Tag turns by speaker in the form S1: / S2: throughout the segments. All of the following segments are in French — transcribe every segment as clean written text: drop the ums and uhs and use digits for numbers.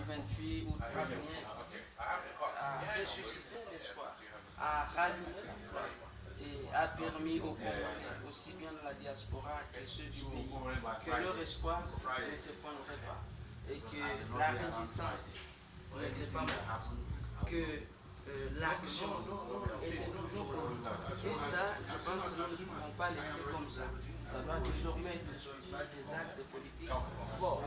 S1: 28 août dernier a ressuscité l'espoir, a rallumé la flamme et a permis aux Congolais, aussi bien de la diaspora que ceux du pays, que leur espoir ne s'effondrait pas et que la résistance n'était pas morte, que l'action était toujours là. Et ça, je pense que nous ne pouvons pas laisser comme ça. Ça doit désormais être suivi des actes politiques forts.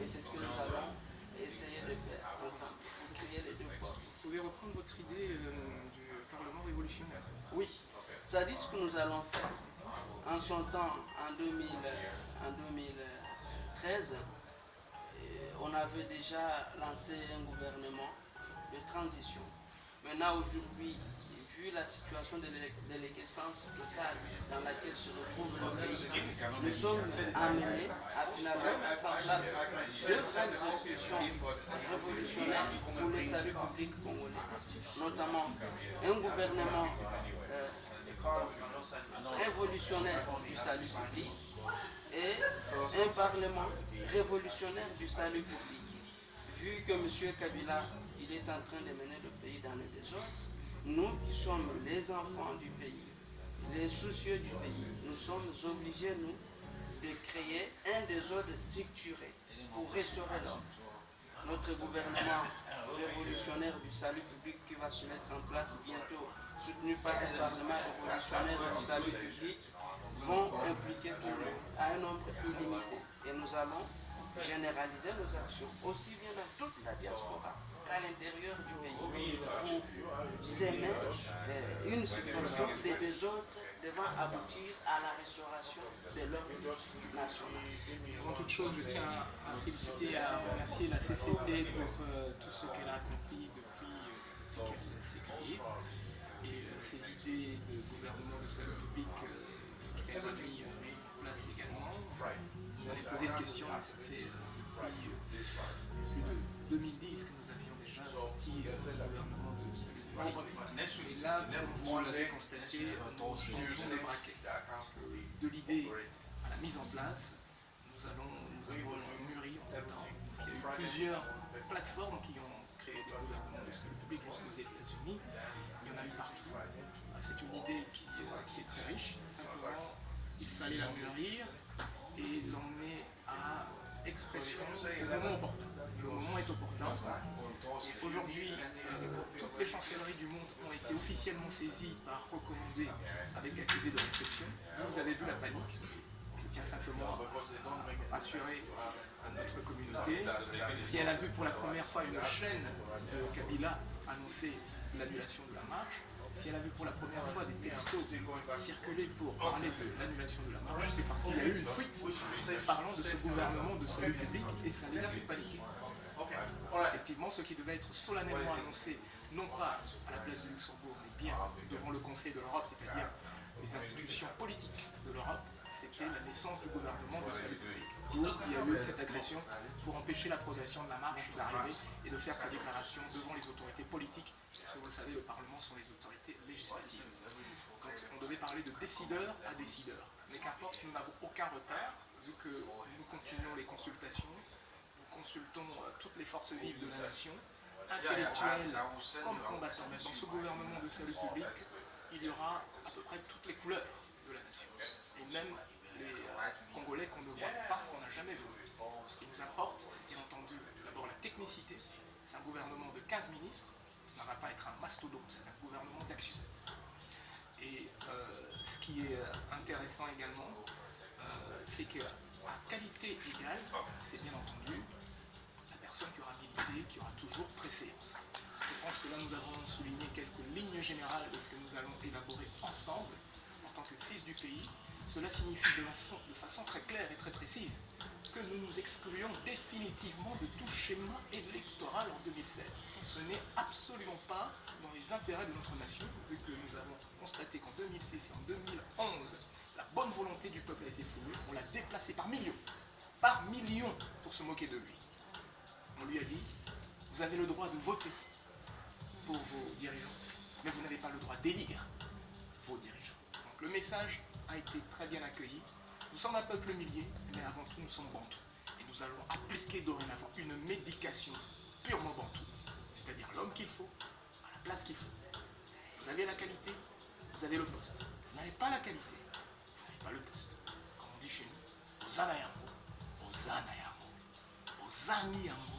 S1: Et c'est ce que nous allons essayer de faire ensemble pour créer les deux forces.
S2: Vous pouvez reprendre votre idée du Parlement révolutionnaire?
S1: Oui, ça dit ce que nous allons faire. En son temps, en 2013, on avait déjà lancé un gouvernement de transition. Maintenant, aujourd'hui, vu la situation de l'essence locale dans laquelle se retrouve le pays, nous sommes amenés à finalement mettre en place deux grandes institutions révolutionnaires pour le salut public congolais, notamment un gouvernement révolutionnaire du salut public et un parlement révolutionnaire du salut public. Vu que M. Kabila il est en train de mener le pays dans le désordre, nous qui sommes les enfants du pays, les soucieux du pays, nous sommes obligés, nous, de créer un désordre structuré pour restaurer l'ordre. Notre gouvernement révolutionnaire du salut public qui va se mettre en place bientôt, soutenu par le Parlement révolutionnaire du salut public, vont impliquer tout le monde à un nombre illimité. Et nous allons généraliser nos actions, aussi bien dans toute la diaspora qu'à l'intérieur du pays, pour s'aimer une situation de désordre devant aboutir à la restauration de l'ordre national.
S2: Avant toute chose, je tiens à féliciter et à remercier la CCT pour tout ce qu'elle a accompli depuis qu'elle s'est créée et ses idées de gouvernement de salut public qu'elle a mis en place également. Vous avez posé une question, ça fait depuis plus de 2010 que nous avions déjà sorti le gouvernement de salut public. Et là, comme vous l'avez constaté, nous changeons de braquet. De l'idée à la mise en place, nous avons mûri en tout temps. Il y a eu plusieurs plateformes qui ont créé des gouvernements de salut public jusqu'aux États-Unis. Il y en a eu partout. C'est une idée qui est très riche. Simplement, il fallait la mûrir et l'emmener à expression au moment opportun. Le moment est opportun. Et aujourd'hui, toutes les chancelleries du monde ont été officiellement saisies par recommandé avec accusé de réception. Vous avez vu la panique. Je tiens simplement à rassurer notre communauté. Si elle a vu pour la première fois une chaîne de Kabila annoncer l'annulation de la marche, si elle a vu pour la première fois des textos circuler pour parler de l'annulation de la marche, c'est parce qu'il y a eu une fuite parlant de ce gouvernement de salut public et ça les a fait paniquer. C'est effectivement ce qui devait être solennellement annoncé, non pas à la place du Luxembourg, mais bien devant le Conseil de l'Europe, c'est-à-dire les institutions politiques de l'Europe, c'était la naissance du gouvernement de salut public. D'où il y a eu cette agression pour empêcher la progression de la marche d'arriver et de faire sa déclaration devant les autorités politiques. Parce que vous le savez, le Parlement sont les autorités législatives. Donc on devait parler de décideur à décideur. Mais qu'importe, nous n'avons aucun retard, vu que nous continuons les consultations, nous consultons toutes les forces vives de la nation, intellectuelles comme combattants. Dans ce gouvernement de salut public, il y aura à peu près toutes les couleurs de la nation. Et même les Congolais qu'on ne voit pas, qu'on n'a jamais vu. Ce qui nous importe, c'est bien entendu d'abord la technicité. C'est un gouvernement de 15 ministres. Ce ne va pas être un mastodonte, c'est un gouvernement d'action. Et ce qui est intéressant également, c'est qu'à qualité égale, c'est bien entendu la personne qui aura milité, qui aura toujours préséance. Je pense que là, nous avons souligné quelques lignes générales de ce que nous allons élaborer ensemble en tant que fils du pays. Cela signifie de façon très claire et très précise que nous nous excluons définitivement de tout schéma électoral en 2016. Ce n'est absolument pas dans les intérêts de notre nation, vu que nous avons constaté qu'en 2006 et en 2011, la bonne volonté du peuple a été flouée, on l'a déplacé par millions, pour se moquer de lui. On lui a dit, vous avez le droit de voter pour vos dirigeants, mais vous n'avez pas le droit d'élire vos dirigeants. Donc le message a été très bien accueilli. Nous sommes un peuple millier, mais avant tout nous sommes bantous. Et nous allons appliquer dorénavant une médication purement bantou, c'est-à-dire l'homme qu'il faut, à la place qu'il faut. Vous avez la qualité, vous avez le poste. Vous n'avez pas la qualité, vous n'avez pas le poste. Comme on dit chez nous, Ozana Yango, Ozana Yango, Ozani Yango.